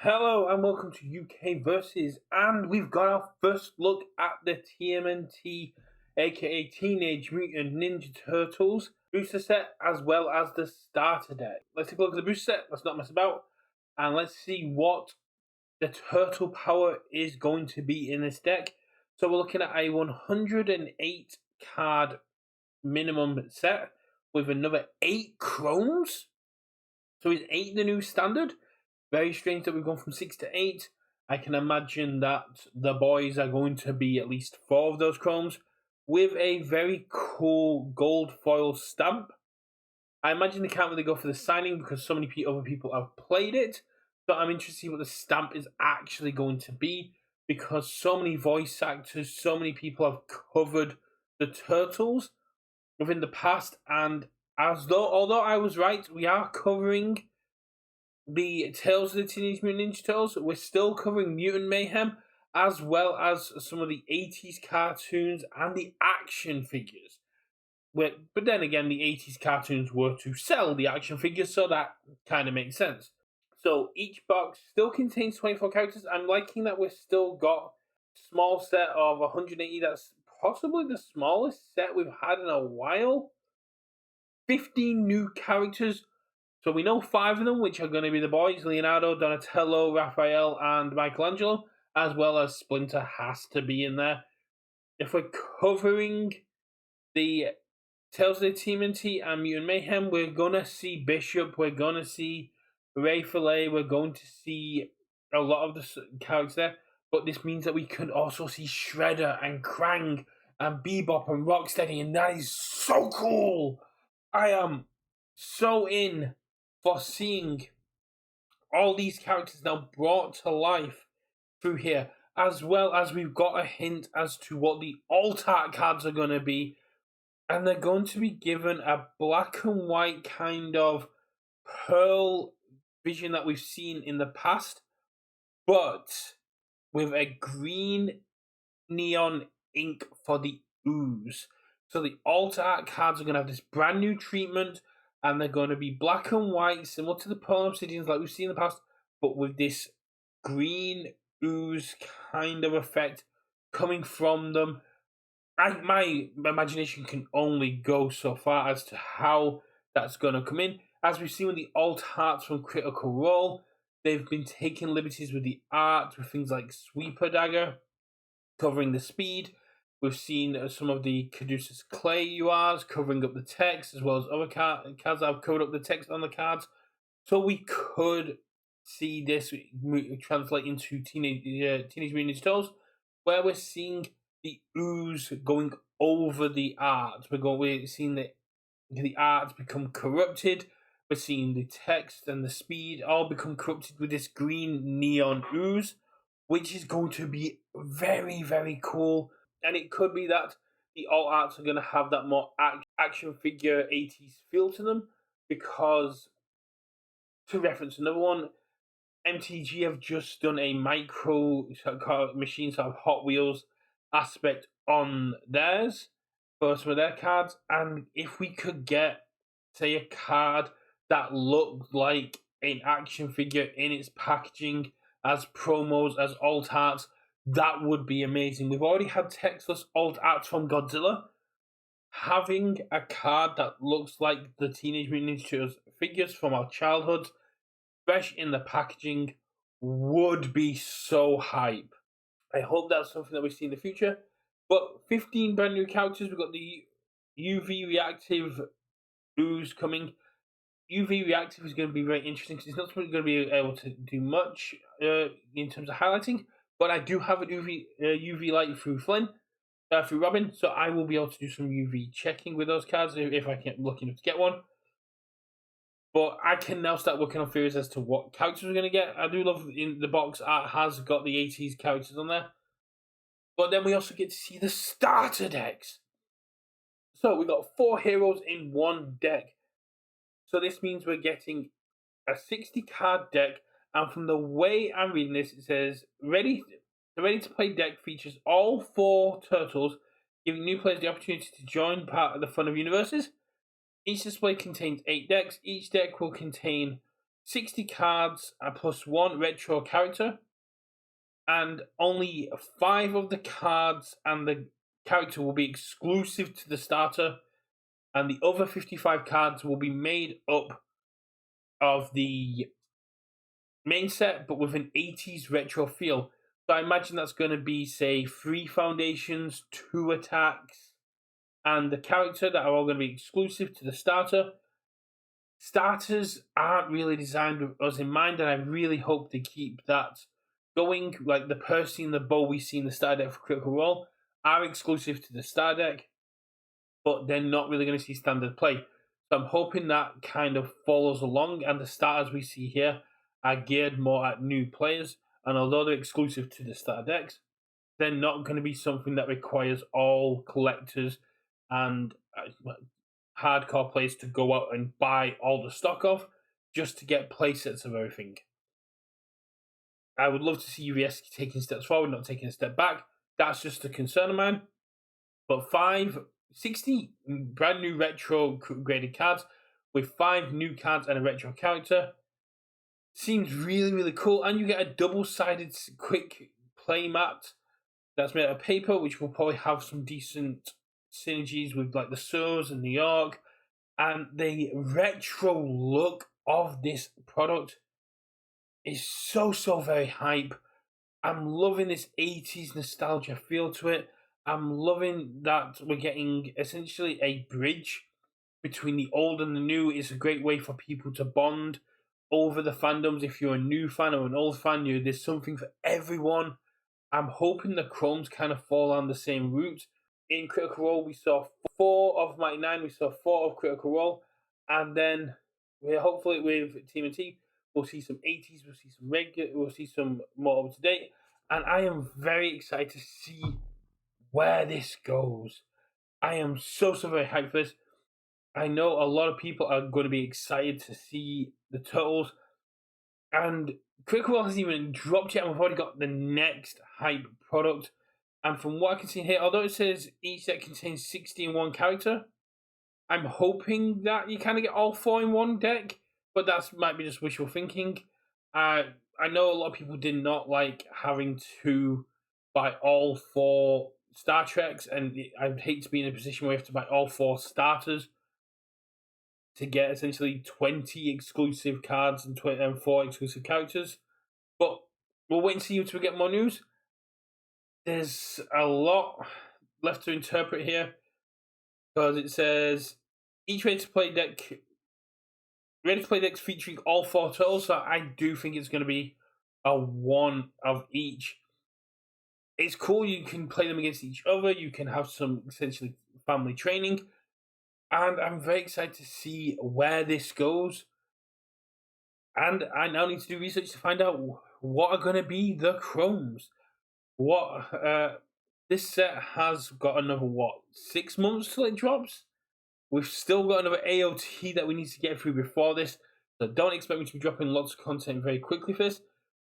Hello and welcome to Universus, and we've got our first look at the TMNT, aka Teenage Mutant Ninja Turtles booster set, as well as the starter deck. Let's take a look at the booster set, let's not mess about, and let's see what the turtle power is going to be in this deck. So we're looking at a 108 card minimum set with another 8 chromes. So is 8 the new standard? Very strange that we've gone from 6 to 8. I can imagine that the boys are going to be at least 4 of those chromes with a very cool gold foil stamp. I imagine they can't really go for the signing because so many other people have played it. So I'm interested to see what the stamp is actually going to be, because so many voice actors, so many people have covered the Turtles within the past, and although I was right, we are covering the Tales of the Teenage Mutant Ninja Turtles, we're still covering Mutant Mayhem, as well as some of the 80s cartoons and the action figures. But then again, the 80s cartoons were to sell the action figures, so that kind of makes sense. So each box still contains 24 characters. I'm liking that we've still got a small set of 180. That's possibly the smallest set we've had in a while. 15 new characters. So we know 5 of them, which are going to be the boys: Leonardo, Donatello, Raphael, and Michelangelo, as well as Splinter has to be in there. If we're covering the Tales of the TMNT and Mutant Mayhem, we're going to see Bishop, we're going to see Ray Fillet, we're going to see a lot of the characters there, but this means that we can also see Shredder and Krang and Bebop and Rocksteady, and that is so cool! I am so in for seeing all these characters now brought to life through here, as well as we've got a hint as to what the alt art cards are going to be, and they're going to be given a black and white kind of pearl vision that we've seen in the past, but with a green neon ink for the ooze. So the alt art cards are going to have this brand new treatment, and they're going to be black and white, similar to the Pearl Obsidians like we've seen in the past, but with this green ooze kind of effect coming from them. My imagination can only go so far as to how that's going to come in. As we've seen with the alt arts from Critical Role, they've been taking liberties with the art, with things like Sweeper Dagger covering the speed. We've seen some of the Caduceus Clay URs covering up the text, as well as other cards that have covered up the text on the cards. So we could see this translate into Teenage Mutant Ninja Turtles, where we're seeing the ooze going over the art. We're seeing the art become corrupted. We're seeing the text and the speed all become corrupted with this green neon ooze, which is going to be very, very cool. And it could be that the alt arts are going to have that more action figure 80s feel to them, because, to reference another one, MTG have just done a micro machine sort of Hot Wheels aspect on theirs for some of their cards. And if we could get, say, a card that looked like an action figure in its packaging, as promos, as alt arts, that would be amazing. We've already had textless alt arts from Godzilla. Having a card that looks like the Teenage Mutant Ninja Turtles figures from our childhood, fresh in the packaging, would be so hype. I hope that's something that we see in the future. But 15 brand new characters. We've got the UV reactive ooze coming. UV reactive is going to be very interesting because it's not going to be able to do much in terms of highlighting. But I do have an UV light through through Robin, so I will be able to do some UV checking with those cards if I get lucky enough to get one. But I can now start working on theories as to what characters we're going to get. I do love in the box art has got the 80s characters on there. But then we also get to see the starter decks. So we've got 4 heroes in one deck. So this means we're getting a 60 card deck. And from the way I'm reading this, it says the ready to play deck features all 4 turtles, giving new players the opportunity to join part of the fun of Universus. Each display contains 8 decks. Each deck will contain 60 cards plus 1 retro character, and only 5 of the cards and the character will be exclusive to the starter, and the other 55 cards will be made up of the main set but with an 80s retro feel. So I imagine that's going to be, say, 3 foundations, 2 attacks, and the character that are all going to be exclusive to the starter. Starters aren't really designed with us in mind, and I really hope they keep that going. Like the Percy and the Bow we see in the starter deck for Critical Role are exclusive to the starter deck, but they're not really going to see standard play. So I'm hoping that kind of follows along, and the starters we see here are geared more at new players. And although they're exclusive to the starter decks, they're not going to be something that requires all collectors and hardcore players to go out and buy all the stock of just to get playsets of everything. I would love to see UVS taking steps forward, not taking a step back. That's just a concern of mine. But 60 brand new retro graded cards with 5 new cards and a retro character seems really, really cool. And you get a double-sided quick play mat that's made out of paper, which will probably have some decent synergies with like the Surs and New York. And the retro look of this product is so very hype. I'm loving this 80s nostalgia feel to it. I'm loving that we're getting essentially a bridge between the old and the new. It's a great way for people to bond over the fandoms. If you're a new fan or an old fan, there's something for everyone. I'm hoping the Chromes kind of fall on the same route. In Critical Role, we saw 4 of Mighty 9, we saw 4 of Critical Role, and then hopefully with TMNT, we'll see some 80s, we'll see some regular, we'll see some more up to date, and I am very excited to see where this goes. I am so very hyped for this. I know a lot of people are going to be excited to see the Turtles, and Critical Role hasn't even dropped yet, and we've already got the next hype product. And from what I can see here, although it says each set contains 60 in one character, I'm hoping that you kind of get all 4 in one deck, but that might be just wishful thinking. I know a lot of people did not like having to buy all 4 Star Treks, and I'd hate to be in a position where you have to buy all 4 starters to get essentially 20 exclusive cards and 4 exclusive characters. But we'll wait and see until we get more news. There's a lot left to interpret here, because it says each ready-to-play decks featuring all 4 turtles, so I do think it's going to be a 1 of each. It's cool, you can play them against each other, you can have some essentially family training, and I'm very excited to see where this goes. And I now need to do research to find out what are going to be the Chromes. This set has got another 6 months till it drops. We've still got another AOT that we need to get through before this, so don't expect me to be dropping lots of content very quickly for this.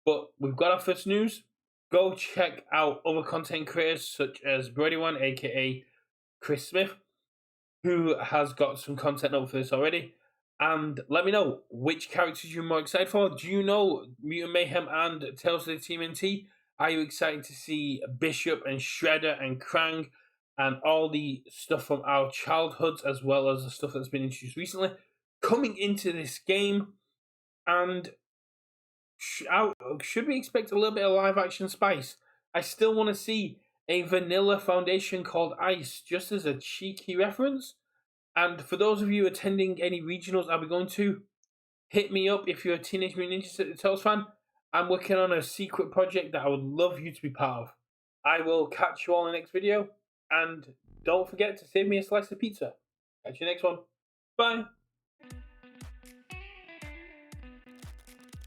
But we've got our first news. Go check out other content creators such as Brody1, aka Chris Smith, who has got some content up for this already. And let me know which characters you're more excited for. Do you know Mutant Mayhem and Tales of the TMNT? Are you excited to see Bishop and Shredder and Krang and all the stuff from our childhoods, as well as the stuff that's been introduced recently, coming into this game? And should we expect a little bit of live action spice? I still want to see a vanilla foundation called Ice, just as a cheeky reference. And for those of you attending any regionals I'll be going to, hit me up if you're a Teenage Mutant Ninja Turtles fan. I'm working on a secret project that I would love you to be part of. I will catch you all in the next video, and don't forget to save me a slice of pizza. Catch you next one. Bye.